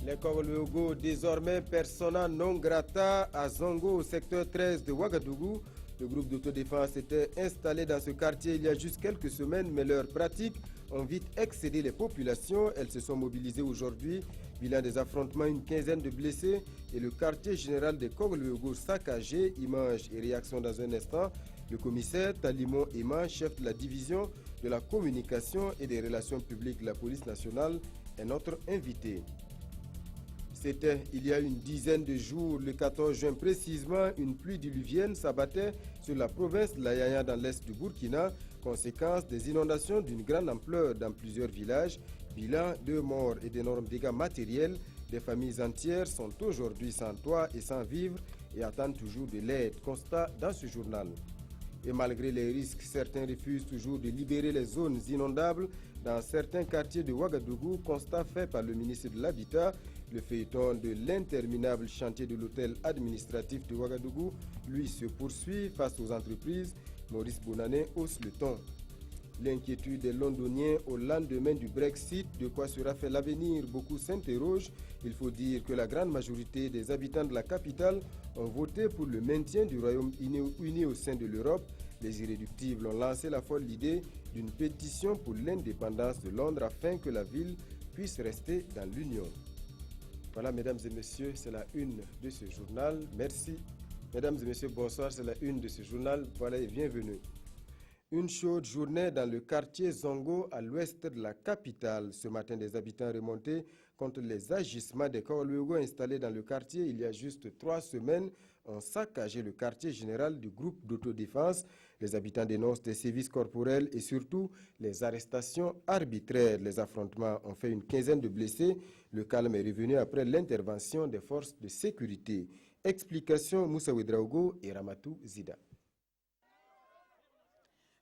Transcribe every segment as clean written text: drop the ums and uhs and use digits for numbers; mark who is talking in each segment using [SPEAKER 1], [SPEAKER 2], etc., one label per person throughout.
[SPEAKER 1] Les Kogloyogo, désormais persona non grata à Zongo, au secteur 13 de Ouagadougou. Le groupe d'autodéfense était installé dans ce quartier il y a juste quelques semaines, mais leurs pratiques ont vite excédé les populations. Elles se sont mobilisées aujourd'hui. Bilan des affrontements, une quinzaine de blessés et le quartier général des Kogloyogo saccagé. Images et réactions dans un instant. Le commissaire Talimon Ema, chef de la division de la communication et des relations publiques de la police nationale, est notre invité. C'était il y a une dizaine de jours, le 14 juin précisément, une pluie diluvienne s'abattait sur la province de la Yaya dans l'est du Burkina, conséquence des inondations d'une grande ampleur dans plusieurs villages. Bilan, 2 morts et d'énormes dégâts matériels. Des familles entières sont aujourd'hui sans toit et sans vivre et attendent toujours de l'aide. Constat dans ce journal. Et malgré les risques, certains refusent toujours de libérer les zones inondables dans certains quartiers de Ouagadougou, constat fait par le ministre de l'Habitat. Le feuilleton de l'interminable chantier de l'hôtel administratif de Ouagadougou, lui, se poursuit face aux entreprises. Maurice Bonané hausse le ton. L'inquiétude des Londoniens au lendemain du Brexit, de quoi sera fait l'avenir? Beaucoup s'interrogent. Il faut dire que la grande majorité des habitants de la capitale ont voté pour le maintien du Royaume-Uni au sein de l'Europe. Les irréductibles ont lancé la folle idée d'une pétition pour l'indépendance de Londres afin que la ville puisse rester dans l'Union. Voilà, mesdames et messieurs, c'est la une de ce journal. Merci. Mesdames et messieurs, bonsoir, c'est la une de ce journal. Voilà et bienvenue. Une chaude journée dans le quartier Zongo à l'ouest de la capitale. Ce matin, des habitants remontés contre les agissements des Kogloyogo installés dans le quartier il y a juste 3 semaines ont saccagé le quartier général du groupe d'autodéfense. Les habitants dénoncent des sévices corporels et surtout les arrestations arbitraires. Les affrontements ont fait une quinzaine de blessés. Le calme est revenu après l'intervention des forces de sécurité. Explication Moussa Ouedraogo et Ramatou Zida.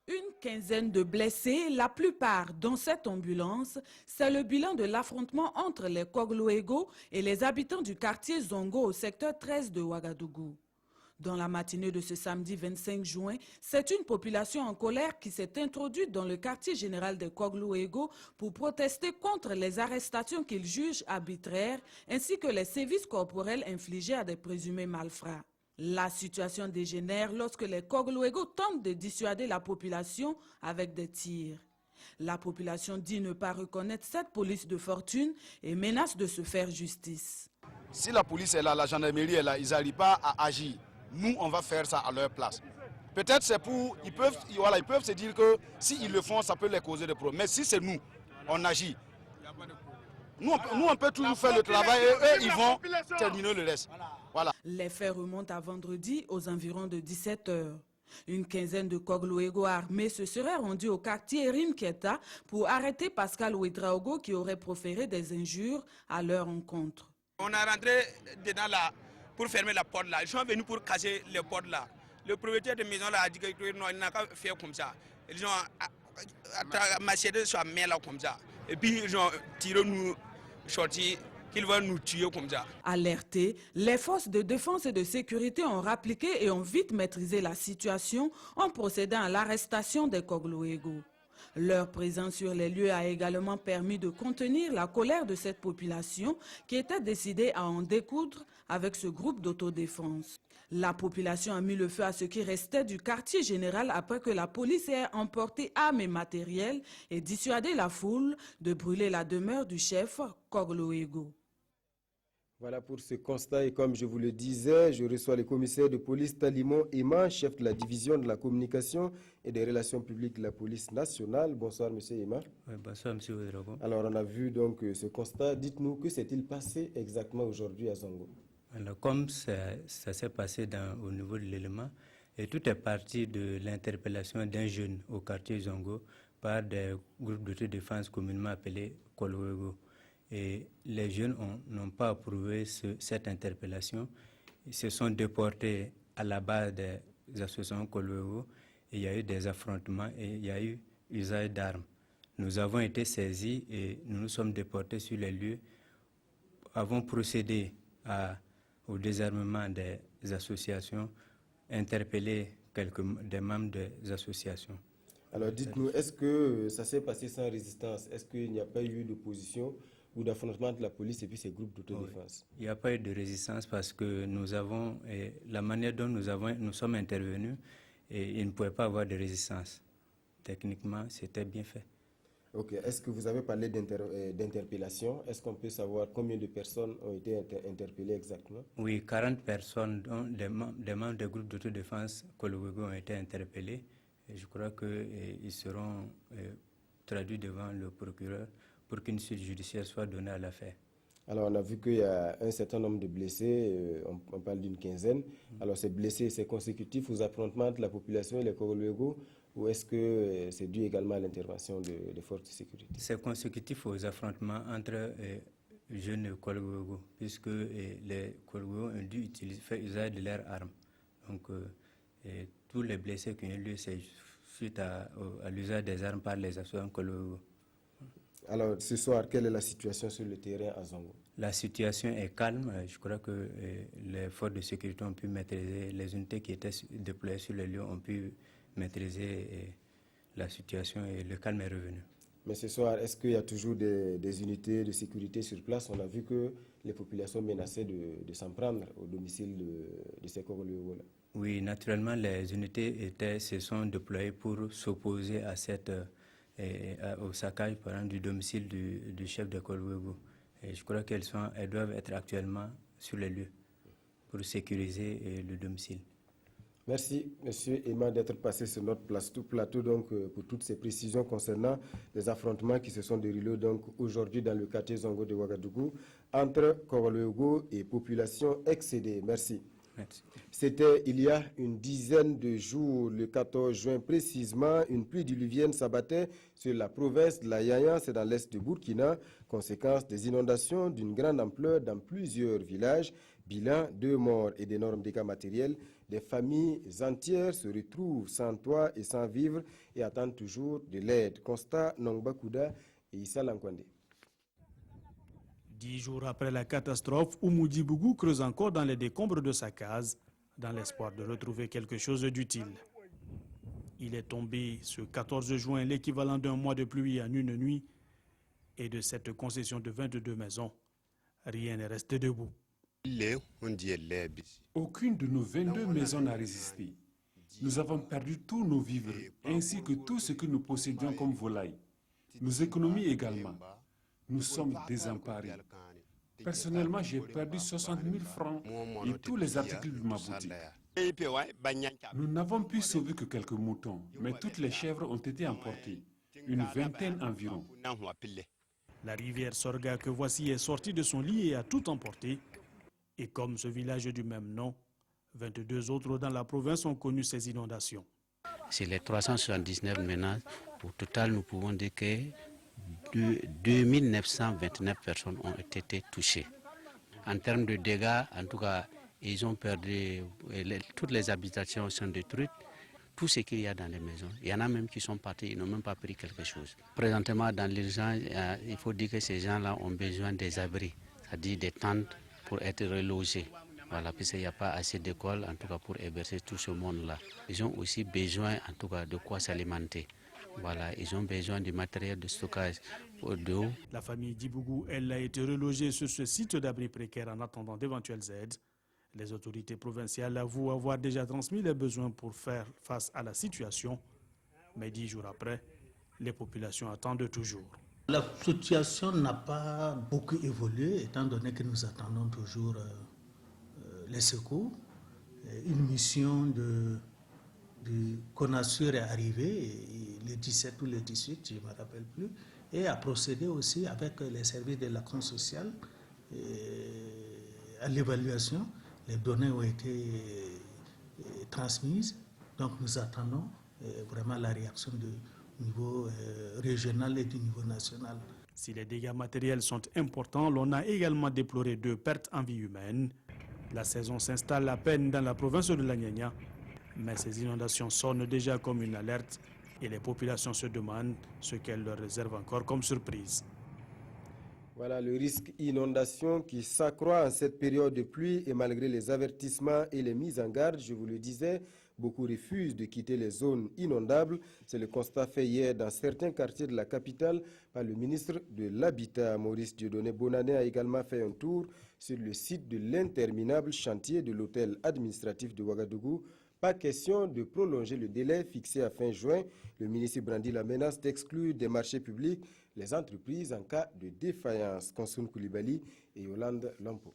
[SPEAKER 2] Une quinzaine de blessés, la plupart dans cette ambulance, c'est le bilan de l'affrontement entre les Kogloyogo et les habitants du quartier Zongo au secteur 13 de Ouagadougou. Dans la matinée de ce samedi 25 juin, c'est une population en colère qui s'est introduite dans le quartier général des Kogloyogo pour protester contre les arrestations qu'ils jugent arbitraires ainsi que les sévices corporels infligés à des présumés malfrats. La situation dégénère lorsque les Kogloyogo tentent de dissuader la population avec des tirs. La population dit ne pas reconnaître cette police de fortune et menace de se faire justice.
[SPEAKER 3] Si la police est là, la gendarmerie est là, ils n'arrivent pas à agir. Nous, on va faire ça à leur place. Peut-être c'est pour... Ils peuvent se dire que s'ils le font, ça peut les causer des problèmes. Mais si c'est nous, on agit. Nous, on peut toujours faire le travail et eux, ils vont terminer le reste. Voilà.
[SPEAKER 2] Les faits remontent à vendredi aux environs de 17 h. Une quinzaine de Kogloyogo armés se seraient rendus au quartier Rimketa pour arrêter Pascal Ouedraogo qui aurait proféré des injures à leur encontre.
[SPEAKER 4] On a rentré dedans là pour fermer la porte là. Ils sont venus pour casser les portes là. Le propriétaire de maison là a dit que non, il n'a qu'à faire comme ça. Ils ont machete sur la main là comme ça. Et puis ils ont tiré nous sortis. Qu'ils vont nous tuer comme ça.
[SPEAKER 2] Alertés, les forces de défense et de sécurité ont rappliqué et ont vite maîtrisé la situation en procédant à l'arrestation des Kogloyogo. Leur présence sur les lieux a également permis de contenir la colère de cette population qui était décidée à en découdre avec ce groupe d'autodéfense. La population a mis le feu à ce qui restait du quartier général après que la police ait emporté armes et matériel et dissuadé la foule de brûler la demeure du chef Kogloyogo.
[SPEAKER 1] Voilà pour ce constat et comme je vous le disais, je reçois le commissaire de police Talimon Ema, chef de la division de la communication et des relations publiques de la police nationale. Bonsoir monsieur Ema.
[SPEAKER 5] Oui, bonsoir monsieur Ouedraogo.
[SPEAKER 1] Alors on a vu donc ce constat. Dites-nous, que s'est-il passé exactement aujourd'hui à Zongo?
[SPEAKER 5] Alors, comme ça s'est passé au niveau de l'élément, et tout est parti de l'interpellation d'un jeune au quartier Zongo par des groupes d'autodéfense communément appelés Kogloyogo. Et les jeunes n'ont pas approuvé cette interpellation. Ils se sont déportés à la base des associations Kogloyogo. Il y a eu des affrontements et il y a eu usage d'armes. Nous avons été saisis et nous nous sommes déportés sur les lieux. Avons procédé au désarmement des associations, interpellé des membres des associations.
[SPEAKER 1] Alors dites-nous, est-ce que ça s'est passé sans résistance? Est-ce qu'il n'y a pas eu d'opposition ou d'affrontement entre la police et puis ces groupes d'autodéfense?
[SPEAKER 5] Il n'y a pas eu de résistance parce que la manière dont nous sommes intervenus, et il ne pouvait pas avoir de résistance. Techniquement, c'était bien fait.
[SPEAKER 1] Ok. Est-ce que vous avez parlé d'interpellation? Est-ce qu'on peut savoir combien de personnes ont été interpellées exactement?
[SPEAKER 5] Oui, 40 personnes, dont des membres des groupes d'autodéfense Kolwego ont été interpellés. Et je crois qu'ils seront traduits devant le procureur pour qu'une suite judiciaire soit donnée à l'affaire.
[SPEAKER 1] Alors, on a vu qu'il y a un certain nombre de blessés, on parle d'une quinzaine. Alors, ces blessés, c'est consécutif aux affrontements entre la population et les Kolwego, ou est-ce que c'est dû également à l'intervention des forces de sécurité?
[SPEAKER 5] C'est consécutif aux affrontements entre jeunes Kolwego, puisque les Kolwego ont dû faire usage de leurs armes. Donc, tous les blessés qui ont eu lieu, c'est suite à l'usage des armes par les assaillants Kolwego.
[SPEAKER 1] Alors, ce soir, quelle est la situation sur le terrain à Zongo?
[SPEAKER 5] La situation est calme. Je crois que les forces de sécurité ont pu maîtriser, les unités qui étaient déployées sur les lieux ont pu maîtriser la situation et le calme est revenu.
[SPEAKER 1] Mais ce soir, est-ce qu'il y a toujours des unités de sécurité sur place? On a vu que les populations menaçaient de s'en prendre au domicile de ces Kolwego-là.
[SPEAKER 5] Oui, naturellement, les unités se sont déployées pour s'opposer à au saccage par exemple, du domicile du chef de Kolwego. Et je crois qu'elles doivent être actuellement sur les lieux pour sécuriser le domicile.
[SPEAKER 1] Merci, Monsieur Emma, d'être passé sur notre plateau donc, pour toutes ces précisions concernant les affrontements qui se sont déroulés donc, aujourd'hui dans le quartier Zongo de Ouagadougou entre Kolwego et population excédée. Merci.
[SPEAKER 5] Merci.
[SPEAKER 1] C'était il y a une dizaine de jours, le 14 juin précisément, une pluie diluvienne s'abattait sur la province de la Yaya, c'est dans l'est du Burkina, conséquence des inondations d'une grande ampleur dans plusieurs villages. Bilan, 2 morts et d'énormes dégâts matériels. Des familles entières se retrouvent sans toit et sans vivre et attendent toujours de l'aide. Constat Nongba Kouda et Issa Lankwande.
[SPEAKER 6] 10 jours après la catastrophe, Oumoudi Bougou creuse encore dans les décombres de sa case, dans l'espoir de retrouver quelque chose d'utile. Il est tombé ce 14 juin l'équivalent d'un mois de pluie en une nuit, et de cette concession de 22 maisons, rien n'est resté debout.
[SPEAKER 7] Aucune de nos 22 maisons n'a résisté. Nous avons perdu tous nos vivres, ainsi que tout ce que nous possédions comme volailles. Nos économies également. Nous sommes désemparés. Personnellement, j'ai perdu 60 000 francs et tous les articles de ma boutique. Nous n'avons pu sauver que quelques moutons, mais toutes les chèvres ont été emportées, une vingtaine environ.
[SPEAKER 6] La rivière Sorga que voici est sortie de son lit et a tout emporté. Et comme ce village du même nom, 22 autres dans la province ont connu ces inondations.
[SPEAKER 8] C'est les 379 ménages. Au total, nous pouvons dire que 2929 personnes ont été touchées. En termes de dégâts, en tout cas, ils ont perdu, toutes les habitations sont détruites, tout ce qu'il y a dans les maisons. Il y en a même qui sont partis, ils n'ont même pas pris quelque chose. Présentement, dans l'urgence, il faut dire que ces gens-là ont besoin des abris, c'est-à-dire des tentes pour être relogés. Voilà, puisqu'il n'y a pas assez d'écoles, en tout cas, pour héberger tout ce monde-là. Ils ont aussi besoin, en tout cas, de quoi s'alimenter. Voilà, ils ont besoin du matériel de stockage d'eau.
[SPEAKER 6] La famille Dibougou, elle, a été relogée sur ce site d'abri précaire en attendant d'éventuelles aides. Les autorités provinciales avouent avoir déjà transmis les besoins pour faire face à la situation. Mais 10 jours après, les populations attendent toujours.
[SPEAKER 9] La situation n'a pas beaucoup évolué, étant donné que nous attendons toujours les secours. Une mission de CONASUR est arrivée le 17 ou le 18, je ne me rappelle plus, et a procédé aussi avec les services de l'action sociale à l'évaluation. Les données ont été transmises, donc nous attendons vraiment la réaction du niveau régional et du niveau national.
[SPEAKER 6] Si les dégâts matériels sont importants, l'on a également déploré 2 pertes en vie humaine. La saison s'installe à peine dans la province de la Nyanya, mais ces inondations sonnent déjà comme une alerte et les populations se demandent ce qu'elles leur réservent encore comme surprise.
[SPEAKER 1] Voilà le risque inondation qui s'accroît en cette période de pluie et malgré les avertissements et les mises en garde, je vous le disais, beaucoup refusent de quitter les zones inondables. C'est le constat fait hier dans certains quartiers de la capitale par le ministre de l'Habitat. Maurice Dieudonné Bonané a également fait un tour sur le site de l'interminable chantier de l'hôtel administratif de Ouagadougou. Pas question de prolonger le délai fixé à fin juin. Le ministre brandit la menace d'exclure des marchés publics les entreprises en cas de défaillance. Konsoun Koulibaly et Yolande Lampo.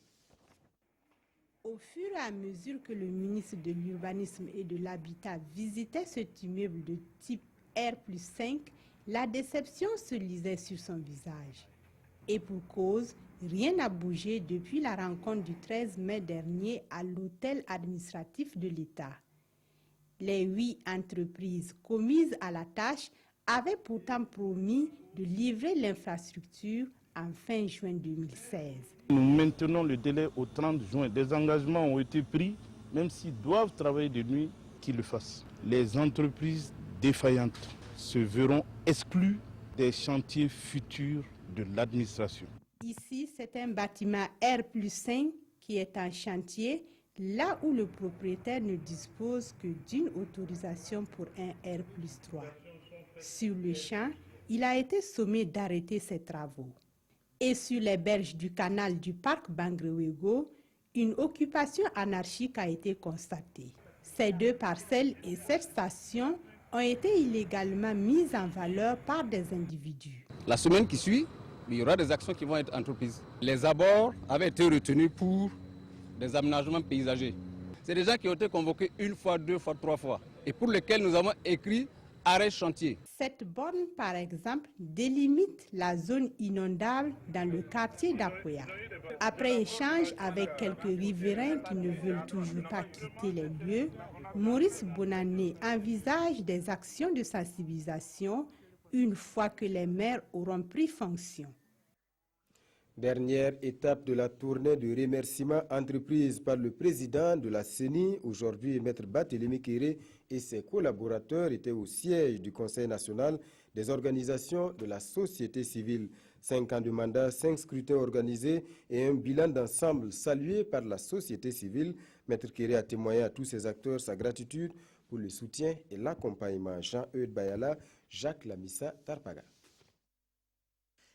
[SPEAKER 10] Au fur et à mesure que le ministre de l'Urbanisme et de l'Habitat visitait cet immeuble de type R+5, la déception se lisait sur son visage. Et pour cause, rien n'a bougé depuis la rencontre du 13 mai dernier à l'hôtel administratif de l'État. Les 8 entreprises commises à la tâche avaient pourtant promis de livrer l'infrastructure en fin juin 2016.
[SPEAKER 11] Nous maintenons le délai au 30 juin. Des engagements ont été pris, même s'ils doivent travailler de nuit, qu'ils le fassent. Les entreprises défaillantes se verront exclues des chantiers futurs de l'administration.
[SPEAKER 10] Ici, c'est un bâtiment R+5 qui est en chantier, là où le propriétaire ne dispose que d'une autorisation pour un R+3. Sur le champ, il a été sommé d'arrêter ses travaux. Et sur les berges du canal du parc Bangrewego, une occupation anarchique a été constatée. Ces 2 parcelles et cette station ont été illégalement mises en valeur par des individus.
[SPEAKER 12] La semaine qui suit, il y aura des actions qui vont être entreprises. Les abords avaient été retenus pour des aménagements paysagers. C'est des gens qui ont été convoqués 1 fois, 2 fois, 3 fois et pour lesquels nous avons écrit arrêt chantier.
[SPEAKER 10] Cette borne, par exemple, délimite la zone inondable dans le quartier d'Apoya. Après échange avec quelques riverains qui ne veulent toujours pas quitter les lieux, Maurice Bonané envisage des actions de sensibilisation une fois que les maires auront pris fonction.
[SPEAKER 1] Dernière étape de la tournée de remerciements entreprise par le président de la CENI. Aujourd'hui, Maître Barthélémy Kéré et ses collaborateurs étaient au siège du Conseil national des organisations de la société civile. 5 ans de mandat, 5 scrutins organisés et un bilan d'ensemble salué par la société civile. Maître Kéré a témoigné à tous ses acteurs sa gratitude pour le soutien et l'accompagnement. Jean-Eudes Bayala, Jacques Lamissa Tarpaga.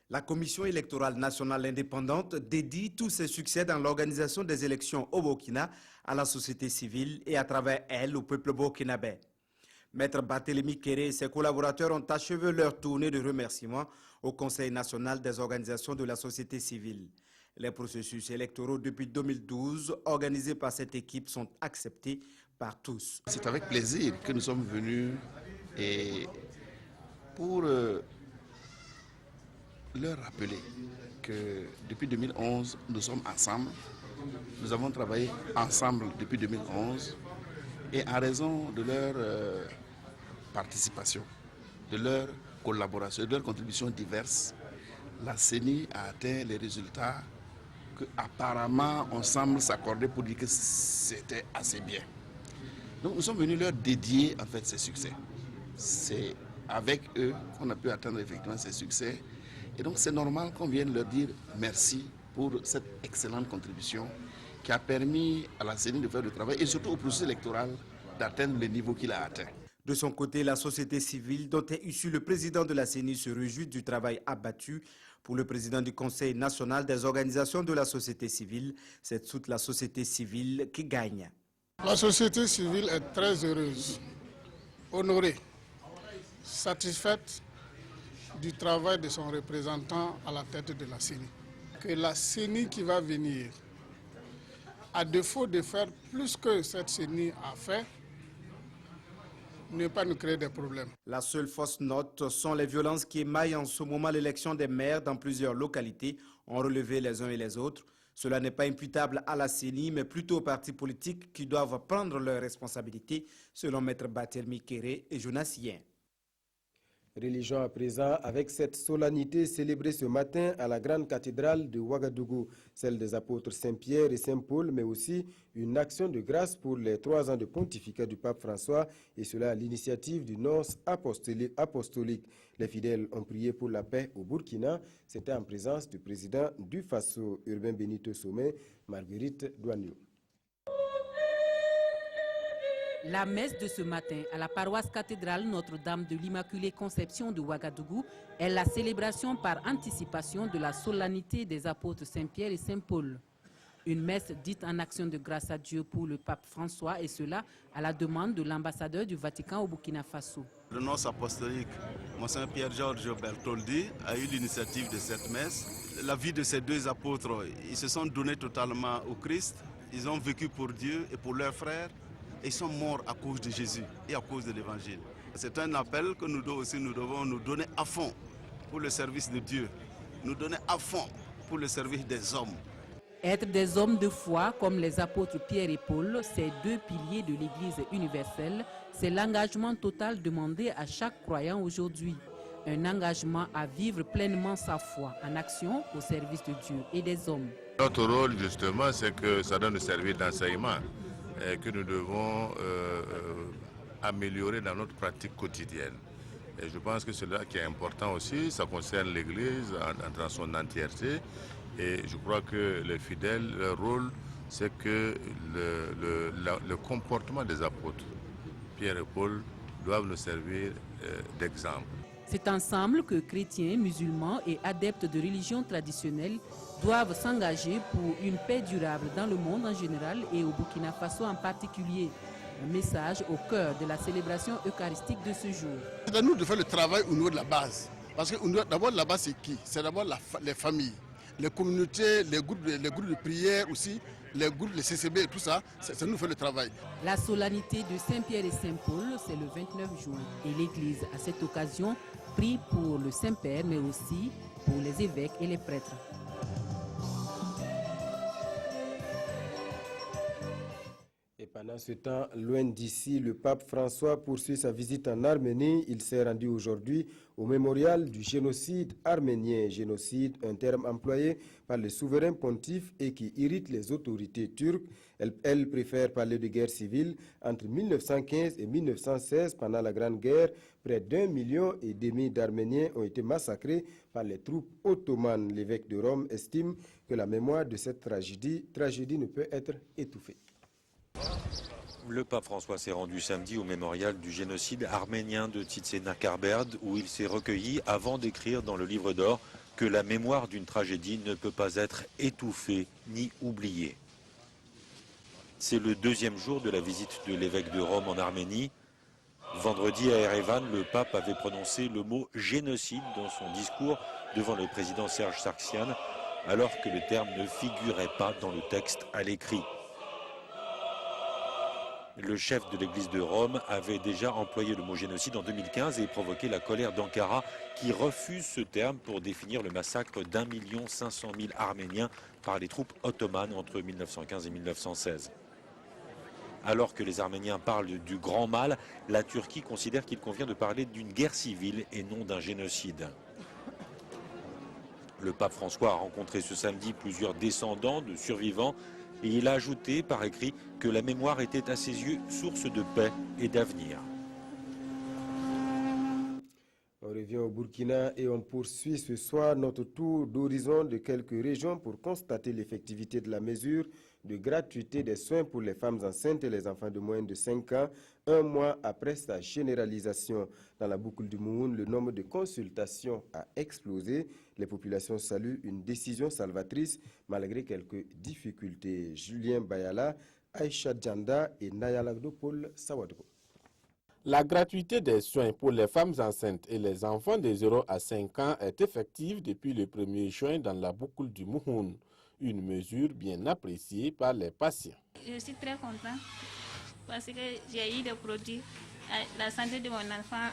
[SPEAKER 13] La Commission électorale nationale indépendante dédie tous ses succès dans l'organisation des élections au Burkina à la société civile et à travers elle au peuple burkinabé. Maître Barthélémy Kéré et ses collaborateurs ont achevé leur tournée de remerciements au Conseil national des organisations de la société civile. Les processus électoraux depuis 2012 organisés par cette équipe sont acceptés par tous.
[SPEAKER 14] C'est avec plaisir que nous sommes venus et pour leur rappeler que depuis 2011, nous sommes ensemble. Nous avons travaillé ensemble depuis 2011 et en raison de leur participation, de leur collaboration, de leurs contributions diverses, la CENI a atteint les résultats que apparemment on semble s'accorder pour dire que c'était assez bien. Donc nous sommes venus leur dédier en fait ces succès. C'est avec eux qu'on a pu atteindre effectivement ces succès. Et donc c'est normal qu'on vienne leur dire merci pour cette excellente contribution qui a permis à la CENI de faire le travail et surtout au processus électoral d'atteindre le niveau qu'il a atteint.
[SPEAKER 13] De son côté, la société civile dont est issu le président de la CENI se réjouit du travail abattu. Pour le président du Conseil national des organisations de la société civile, c'est toute la société civile qui gagne.
[SPEAKER 15] La société civile est très heureuse, honorée, satisfaite du travail de son représentant à la tête de la CENI. Que la CENI qui va venir, à défaut de faire plus que cette CENI a fait, ne pas nous créer des problèmes.
[SPEAKER 13] La seule fausse note sont les violences qui émaillent en ce moment l'élection des maires dans plusieurs localités, ont relevé les uns et les autres. Cela n'est pas imputable à la CENI, mais plutôt aux partis politiques qui doivent prendre leurs responsabilités, selon Maître Barthélémy Kéré et Jonas Yen.
[SPEAKER 1] Religion à présent avec cette solennité célébrée ce matin à la grande cathédrale de Ouagadougou, celle des apôtres Saint-Pierre et Saint-Paul, mais aussi une action de grâce pour les 3 ans de pontificat du pape François, et cela à l'initiative du nonce apostolique. Les fidèles ont prié pour la paix au Burkina. C'était en présence du président du Faso, Urbain Benito Somé, Marguerite Douaniou.
[SPEAKER 16] La messe de ce matin à la paroisse cathédrale Notre-Dame de l'Immaculée Conception de Ouagadougou est la célébration par anticipation de la solennité des apôtres Saint-Pierre et Saint-Paul. Une messe dite en action de grâce à Dieu pour le pape François, et cela à la demande de l'ambassadeur du Vatican au Burkina Faso.
[SPEAKER 17] Le nonce apostolique, Monseigneur Pierre-Georges Bertoldi, a eu l'initiative de cette messe. La vie de ces 2 apôtres, ils se sont donnés totalement au Christ. Ils ont vécu pour Dieu et pour leurs frères. Ils sont morts à cause de Jésus et à cause de l'Évangile. C'est un appel que nous devons nous donner à fond pour le service de Dieu. Nous donner à fond pour le service des hommes.
[SPEAKER 16] Être des hommes de foi comme les apôtres Pierre et Paul, ces 2 piliers de l'Église universelle, c'est l'engagement total demandé à chaque croyant aujourd'hui. Un engagement à vivre pleinement sa foi en action au service de Dieu et des hommes.
[SPEAKER 18] Notre rôle justement, c'est que ça doit nous servir d'enseignement que nous devons améliorer dans notre pratique quotidienne. Et je pense que c'est là qui est important aussi, ça concerne l'Église dans son entièreté. Et je crois que les fidèles, leur rôle, c'est que le comportement des apôtres, Pierre et Paul, doivent nous servir d'exemple.
[SPEAKER 16] C'est ensemble que chrétiens, musulmans et adeptes de religions traditionnelles doivent s'engager pour une paix durable dans le monde en général et au Burkina Faso en particulier. Un message au cœur de la célébration eucharistique de ce jour.
[SPEAKER 15] C'est à nous de faire le travail au niveau de la base. Parce que d'abord la base c'est qui? C'est d'abord les familles, les communautés, les groupes de prière aussi, les groupes, les CCB et tout ça, ça nous fait le travail.
[SPEAKER 16] La solennité de Saint-Pierre et Saint-Paul, c'est le 29 juin. Et l'Église, à cette occasion, prie pour le Saint-Père, mais aussi pour les évêques et les prêtres.
[SPEAKER 1] Pendant ce temps, loin d'ici, le pape François poursuit sa visite en Arménie. Il s'est rendu aujourd'hui au mémorial du génocide arménien. Génocide, un terme employé par le souverain pontife et qui irrite les autorités turques. Elle préfère parler de guerre civile. Entre 1915 et 1916, pendant la Grande Guerre, près d'1,5 million d'Arméniens ont été massacrés par les troupes ottomanes. L'évêque de Rome estime que la mémoire de cette tragédie ne peut être étouffée.
[SPEAKER 19] Le pape François s'est rendu samedi au mémorial du génocide arménien de Tsitsé-Nakarberd, où il s'est recueilli avant d'écrire dans le livre d'or que la mémoire d'une tragédie ne peut pas être étouffée ni oubliée. C'est le 2e jour de la visite de l'évêque de Rome en Arménie. Vendredi à Erevan, le pape avait prononcé le mot génocide dans son discours devant le président Serge Sargsyan, alors que le terme ne figurait pas dans le texte à l'écrit. Le chef de l'église de Rome avait déjà employé le mot génocide en 2015 et provoqué la colère d'Ankara qui refuse ce terme pour définir le massacre d'1 500 000 Arméniens par les troupes ottomanes entre 1915 et 1916. Alors que les Arméniens parlent du grand mal, la Turquie considère qu'il convient de parler d'une guerre civile et non d'un génocide. Le pape François a rencontré ce samedi plusieurs descendants de survivants et il a ajouté par écrit que la mémoire était à ses yeux source de paix et d'avenir.
[SPEAKER 1] On revient au Burkina et on poursuit ce soir notre tour d'horizon de quelques régions pour constater l'effectivité de la mesure de gratuité des soins pour les femmes enceintes et les enfants de moins de 5 ans, un mois après sa généralisation. Dans la boucle du Mouhoun, le nombre de consultations a explosé. Les populations saluent une décision salvatrice malgré quelques difficultés. Julien Bayala, Aïcha Djanda et Nayalagdo Paul Sawadko.
[SPEAKER 20] La gratuité des soins pour les femmes enceintes et les enfants de 0 à 5 ans est effective depuis le 1er juin dans la boucle du Mouhoun, une mesure bien appréciée par les patients.
[SPEAKER 21] Je suis très content parce que j'ai eu des produits. La santé de mon enfant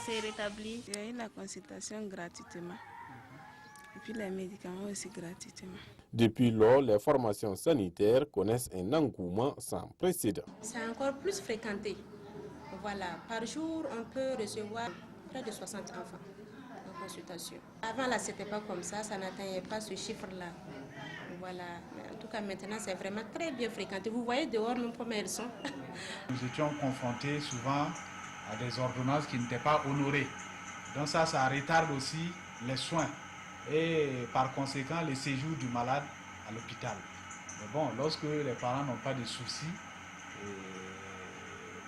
[SPEAKER 21] s'est rétablie.
[SPEAKER 22] J'ai eu la consultation gratuitement et puis les médicaments aussi gratuitement.
[SPEAKER 20] Depuis lors, les formations sanitaires connaissent un engouement sans précédent.
[SPEAKER 23] C'est encore plus fréquenté. Voilà, par jour, on peut recevoir
[SPEAKER 3] près de 60 enfants en consultation. Avant, là, ce n'était pas comme ça n'atteignait pas ce chiffre-là. Voilà. Mais en tout cas, maintenant, c'est vraiment très bien fréquenté. Vous voyez dehors même comment elles sont.
[SPEAKER 4] Nous étions confrontés souvent à des ordonnances qui n'étaient pas honorées. Donc ça retarde aussi les soins et par conséquent le séjour du malade à l'hôpital. Mais bon, lorsque les parents n'ont pas de soucis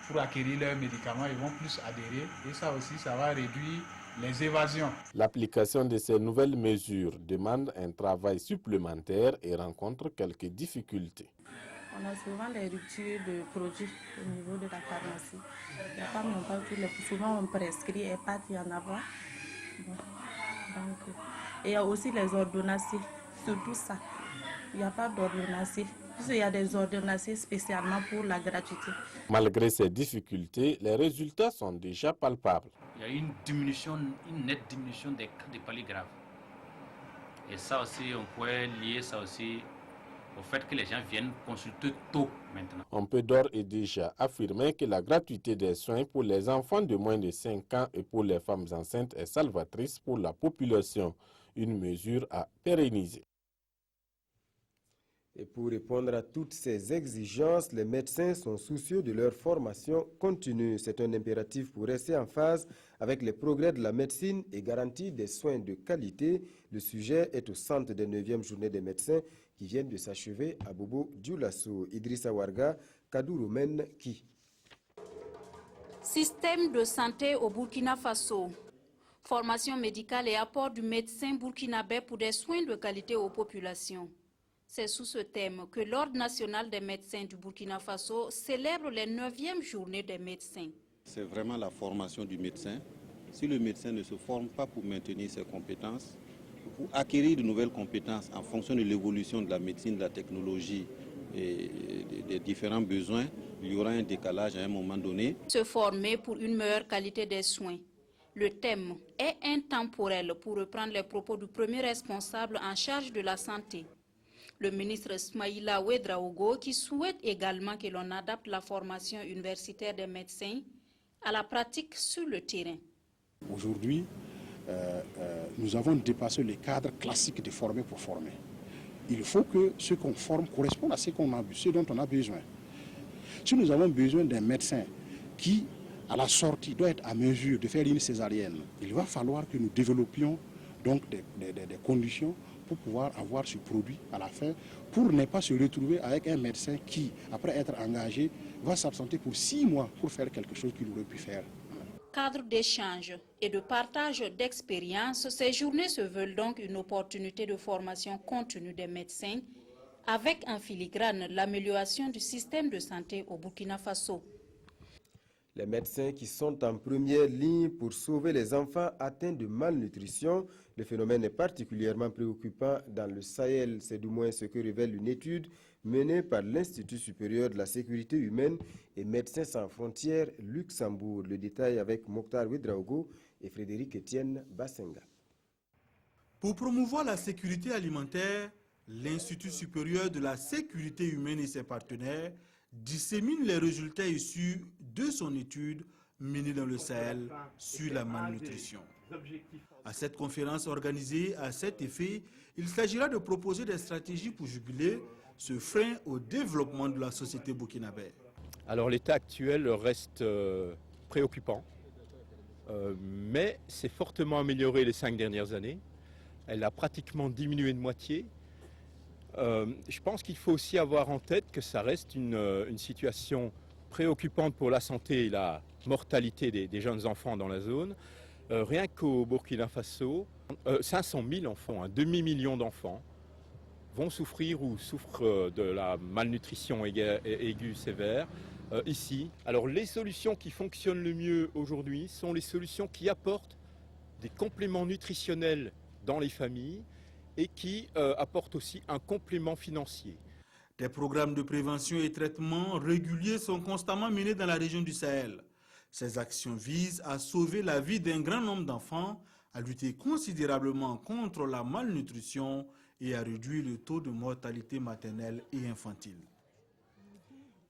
[SPEAKER 4] pour acquérir leurs médicaments, ils vont plus adhérer et ça aussi, ça va réduire les évasions.
[SPEAKER 20] L'application de ces nouvelles mesures demande un travail supplémentaire et rencontre quelques difficultés.
[SPEAKER 23] On a souvent les ruptures de produits au niveau de la pharmacie. Les femmes n'ont pas tous les... Souvent on prescrit et pas y en avoir. Bon. Donc, et il y a aussi les ordonnances, surtout ça. Il n'y a pas d'ordonnances. Il y a des ordonnances spécialement pour la gratuité.
[SPEAKER 20] Malgré ces difficultés, les résultats sont déjà palpables.
[SPEAKER 24] Il y a une nette diminution des cas de palu graves. Et ça aussi, on pourrait lier ça aussi au fait que les gens viennent consulter tôt maintenant.
[SPEAKER 20] On peut d'ores et déjà affirmer que la gratuité des soins pour les enfants de moins de 5 ans et pour les femmes enceintes est salvatrice pour la population, une mesure à pérenniser.
[SPEAKER 1] Et pour répondre à toutes ces exigences, les médecins sont soucieux de leur formation continue. C'est un impératif pour rester en phase avec les progrès de la médecine et garantir des soins de qualité. Le sujet est au centre des 9e journées des médecins qui viennent de s'achever à Bobo Dioulasso. Idrissa Warga, Kadou Roumen, qui
[SPEAKER 25] Système de santé au Burkina Faso. Formation médicale et apport du médecin burkinabé pour des soins de qualité aux populations. C'est sous ce thème que l'Ordre national des médecins du Burkina Faso célèbre les 9e journées des médecins.
[SPEAKER 26] C'est vraiment la formation du médecin. Si le médecin ne se forme pas pour maintenir ses compétences, pour acquérir de nouvelles compétences en fonction de l'évolution de la médecine, de la technologie et des différents besoins, il y aura un décalage à un moment donné.
[SPEAKER 25] Se former pour une meilleure qualité des soins. Le thème est intemporel pour reprendre les propos du premier responsable en charge de la santé. Le ministre Smaïla Ouedraogo qui souhaite également que l'on adapte la formation universitaire des médecins à la pratique sur le terrain.
[SPEAKER 27] Aujourd'hui, nous avons dépassé les cadres classiques de former pour former. Il faut que ce qu'on forme corresponde à ce dont on a besoin. Si nous avons besoin d'un médecin qui, à la sortie, doit être à mesure de faire une césarienne, il va falloir que nous développions donc des conditions pour pouvoir avoir ce produit à la fin, pour ne pas se retrouver avec un médecin qui, après être engagé, va s'absenter pour 6 mois pour faire quelque chose qu'il aurait pu faire.
[SPEAKER 25] Cadre d'échange et de partage d'expériences, ces journées se veulent donc une opportunité de formation continue des médecins, avec en filigrane l'amélioration du système de santé au Burkina Faso.
[SPEAKER 1] Les médecins qui sont en première ligne pour sauver les enfants atteints de malnutrition. Le phénomène est particulièrement préoccupant dans le Sahel. C'est du moins ce que révèle une étude menée par l'Institut supérieur de la sécurité humaine et Médecins sans frontières Luxembourg. Le détail avec Mokhtar Ouedraogo et Frédéric Etienne Bassenga.
[SPEAKER 28] Pour promouvoir la sécurité alimentaire, l'Institut supérieur de la sécurité humaine et ses partenaires disséminent les résultats issus de son étude menée dans le Sahel sur la malnutrition. À cette conférence organisée à cet effet, il s'agira de proposer des stratégies pour juguler ce frein au développement de la société burkinabé.
[SPEAKER 29] Alors l'état actuel reste préoccupant, mais c'est fortement amélioré les 5 dernières années. Elle a pratiquement diminué de moitié. Je pense qu'il faut aussi avoir en tête que ça reste une situation préoccupante pour la santé et la mortalité des jeunes enfants dans la zone. Rien qu'au Burkina Faso, 500 000 enfants, un demi-million d'enfants, vont souffrir ou souffrent de la malnutrition aiguë sévère ici. Alors les solutions qui fonctionnent le mieux aujourd'hui sont les solutions qui apportent des compléments nutritionnels dans les familles et qui apportent aussi un complément financier.
[SPEAKER 28] Des programmes de prévention et traitement réguliers sont constamment menés dans la région du Sahel. Ces actions visent à sauver la vie d'un grand nombre d'enfants, à lutter considérablement contre la malnutrition et à réduire le taux de mortalité maternelle et infantile.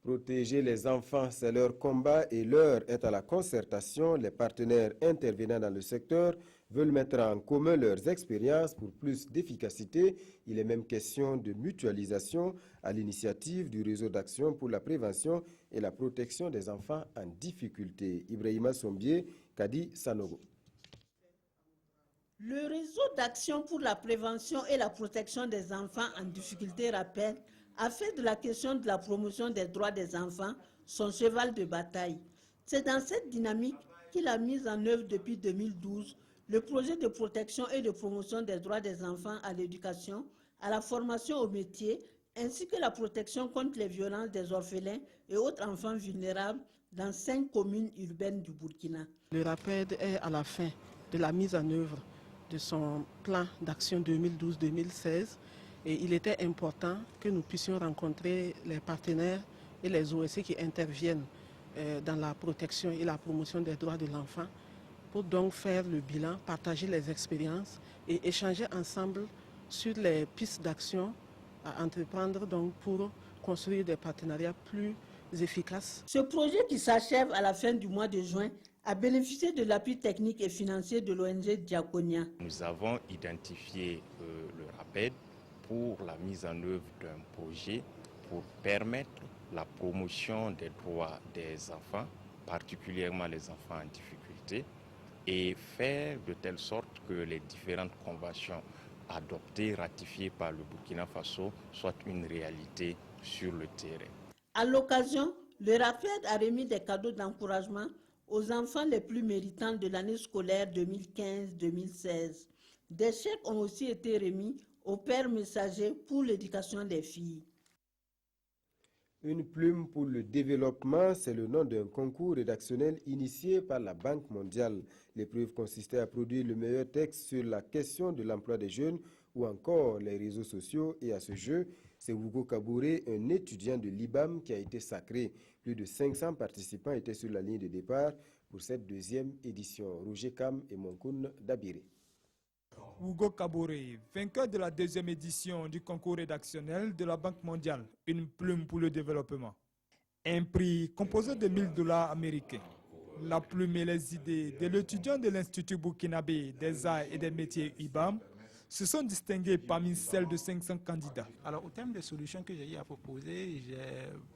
[SPEAKER 1] Protéger les enfants, c'est leur combat et l'heure est à la concertation. Les partenaires intervenant dans le secteur veulent mettre en commun leurs expériences pour plus d'efficacité. Il est même question de mutualisation à l'initiative du réseau d'action pour la prévention et la protection des enfants en difficulté. Ibrahima Sombier, Kadi Sanogo.
[SPEAKER 2] Le réseau d'action pour la prévention et la protection des enfants en difficulté rappelle a fait de la question de la promotion des droits des enfants son cheval de bataille. C'est dans cette dynamique qu'il a mis en œuvre depuis 2012 le projet de protection et de promotion des droits des enfants à l'éducation, à la formation au métier, ainsi que la protection contre les violences des orphelins et autres enfants vulnérables dans 5 communes urbaines du Burkina.
[SPEAKER 23] Le RAPED est à la fin de la mise en œuvre de son plan d'action 2012-2016 et il était important que nous puissions rencontrer les partenaires et les OSC qui interviennent dans la protection et la promotion des droits de l'enfant pour donc faire le bilan, partager les expériences et échanger ensemble sur les pistes d'action à entreprendre donc pour construire des partenariats plus efficaces.
[SPEAKER 2] Ce projet qui s'achève à la fin du mois de juin a bénéficié de l'appui technique et financier de l'ONG Diaconia.
[SPEAKER 5] Nous avons identifié le RAPED pour la mise en œuvre d'un projet pour permettre la promotion des droits des enfants, particulièrement les enfants en difficulté, et faire de telle sorte que les différentes conventions adoptées, ratifiées par le Burkina Faso, soient une réalité sur le terrain.
[SPEAKER 2] À l'occasion, le RAPED a remis des cadeaux d'encouragement aux enfants les plus méritants de l'année scolaire 2015-2016. Des chèques ont aussi été remis aux pères messagers pour l'éducation des filles.
[SPEAKER 1] Une plume pour le développement, c'est le nom d'un concours rédactionnel initié par la Banque mondiale. L'épreuve consistait à produire le meilleur texte sur la question de l'emploi des jeunes ou encore les réseaux sociaux. Et à ce jeu, c'est Hugo Kabouré, un étudiant de l'IBAM, qui a été sacré. Plus de 500 participants étaient sur la ligne de départ pour cette deuxième édition. Roger Kam et Monkoun Dabiré.
[SPEAKER 6] Hugo Kabouré, vainqueur de la deuxième édition du concours rédactionnel de la Banque mondiale, une plume pour le développement. Un prix composé de $1000 américains. La plume et les idées de l'étudiant de l'Institut burkinabé des arts et des métiers IBAM se sont distingués parmi celles de 500 candidats.
[SPEAKER 7] Alors, au terme des solutions que j'ai eu à proposer, j'ai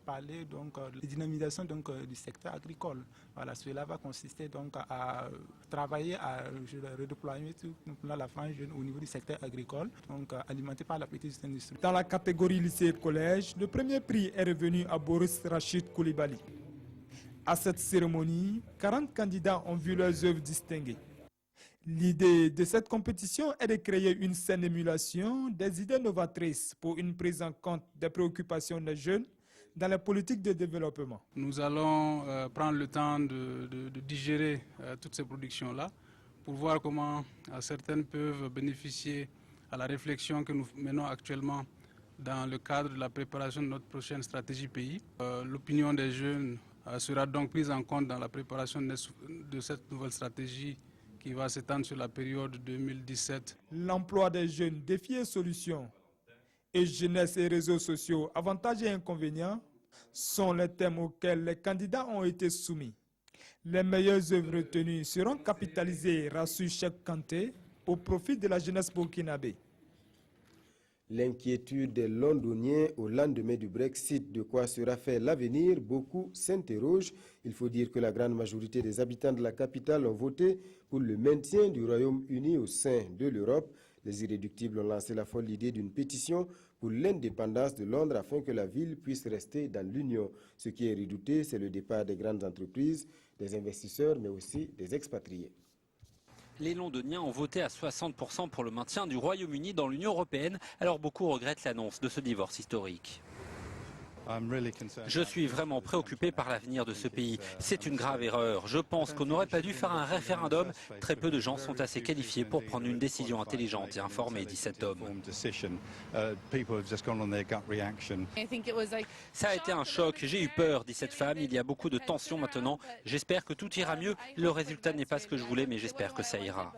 [SPEAKER 7] parlé donc de la dynamisation du secteur agricole. Voilà, cela va consister donc à travailler à redéployer tout la frange jeune au niveau du secteur agricole, donc alimenté par la petite industrie.
[SPEAKER 6] Dans la catégorie lycée et collège, le premier prix est revenu à Boris Rachid Koulibaly. À cette cérémonie, 40 candidats ont vu leurs œuvres distinguées. L'idée de cette compétition est de créer une saine émulation des idées novatrices pour une prise en compte des préoccupations des jeunes dans la politique de développement.
[SPEAKER 7] Nous allons prendre le temps de digérer toutes ces productions-là pour voir comment certaines peuvent bénéficier à la réflexion que nous menons actuellement dans le cadre de la préparation de notre prochaine stratégie pays. L'opinion des jeunes sera donc prise en compte dans la préparation de cette nouvelle stratégie qui va s'étendre sur la période 2017.
[SPEAKER 6] L'emploi des jeunes, défis et solutions, et jeunesse et réseaux sociaux, avantages et inconvénients, sont les thèmes auxquels les candidats ont été soumis. Les meilleures œuvres retenues seront capitalisées, rassure Cheikh Kanté, au profit de la jeunesse burkinabé.
[SPEAKER 1] L'inquiétude des Londoniens au lendemain du Brexit, de quoi sera fait l'avenir, beaucoup s'interrogent. Il faut dire que la grande majorité des habitants de la capitale ont voté pour le maintien du Royaume-Uni au sein de l'Europe. Les Irréductibles ont lancé la folle idée d'une pétition pour l'indépendance de Londres afin que la ville puisse rester dans l'Union. Ce qui est redouté, c'est le départ des grandes entreprises, des investisseurs, mais aussi des expatriés.
[SPEAKER 8] Les Londoniens ont voté à 60% pour le maintien du Royaume-Uni dans l'Union européenne, alors beaucoup regrettent l'annonce de ce divorce historique. Je suis vraiment préoccupé par l'avenir de ce pays. C'est une grave erreur. Je pense qu'on n'aurait pas dû faire un référendum. Très peu de gens sont assez qualifiés pour prendre une décision intelligente et informée, dit cet homme. Ça a été un choc. J'ai eu peur, dit cette femme. Il y a beaucoup de tensions maintenant. J'espère que tout ira mieux. Le résultat n'est pas ce que je voulais, mais j'espère que ça ira.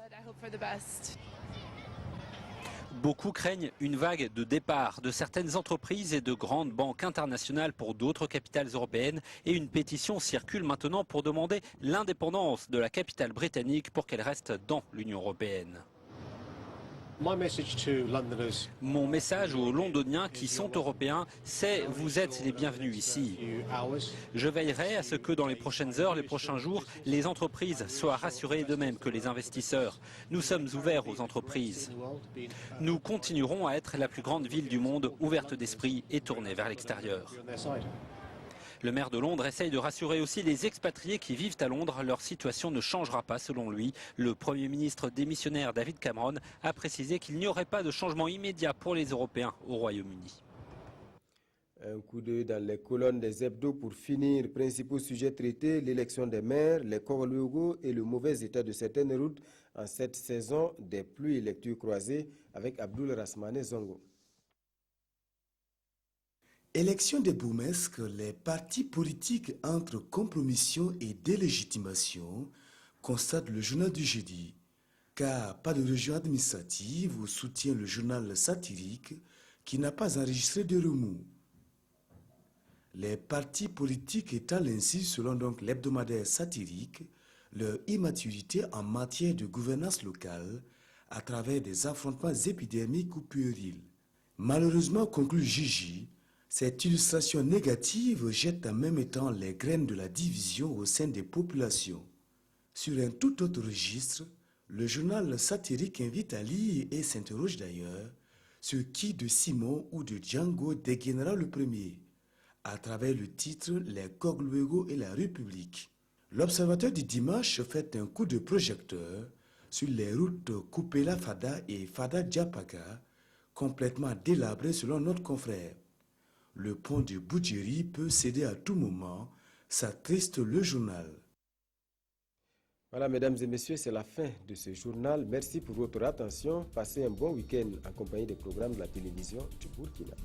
[SPEAKER 8] Beaucoup craignent une vague de départ de certaines entreprises et de grandes banques internationales pour d'autres capitales européennes et une pétition circule maintenant pour demander l'indépendance de la capitale britannique pour qu'elle reste dans l'Union européenne. Mon message aux Londoniens qui sont européens, c'est « vous êtes les bienvenus ici ». Je veillerai à ce que dans les prochaines heures, les prochains jours, les entreprises soient rassurées de même que les investisseurs. Nous sommes ouverts aux entreprises. Nous continuerons à être la plus grande ville du monde, ouverte d'esprit et tournée vers l'extérieur. Le maire de Londres essaye de rassurer aussi les expatriés qui vivent à Londres. Leur situation ne changera pas selon lui. Le Premier ministre démissionnaire David Cameron a précisé qu'il n'y aurait pas de changement immédiat pour les Européens au Royaume-Uni.
[SPEAKER 1] Un coup d'œil dans les colonnes des hebdos pour finir. Principaux sujets traités, l'élection des maires, les corps et le mauvais état de certaines routes en cette saison des pluies et lectures croisées avec Abdoul Rasmane Zongo.
[SPEAKER 9] Élection des bourgmestres, les partis politiques entre compromission et délégitimation, constate le journal du jeudi. Car pas de région administrative où soutient le journal satirique qui n'a pas enregistré de remous. Les partis politiques étalent ainsi, selon donc l'hebdomadaire satirique, leur immaturité en matière de gouvernance locale à travers des affrontements épidermiques ou puérils. Malheureusement, conclut Gigi, cette illustration négative jette en même temps les graines de la division au sein des populations. Sur un tout autre registre, le journal satirique invite à lire et s'interroge d'ailleurs sur qui de Simon ou de Django dégainera le premier, à travers le titre « Les Cogluego et la République ». L'Observateur du dimanche fait un coup de projecteur sur les routes Kupela-Fada et Fada-Djapaka, complètement délabrées selon notre confrère. Le pont de Boudjiri peut céder à tout moment, s'attriste le journal.
[SPEAKER 1] Voilà, mesdames et messieurs, c'est la fin de ce journal. Merci pour votre attention. Passez un bon week-end en compagnie des programmes de la télévision du Burkina.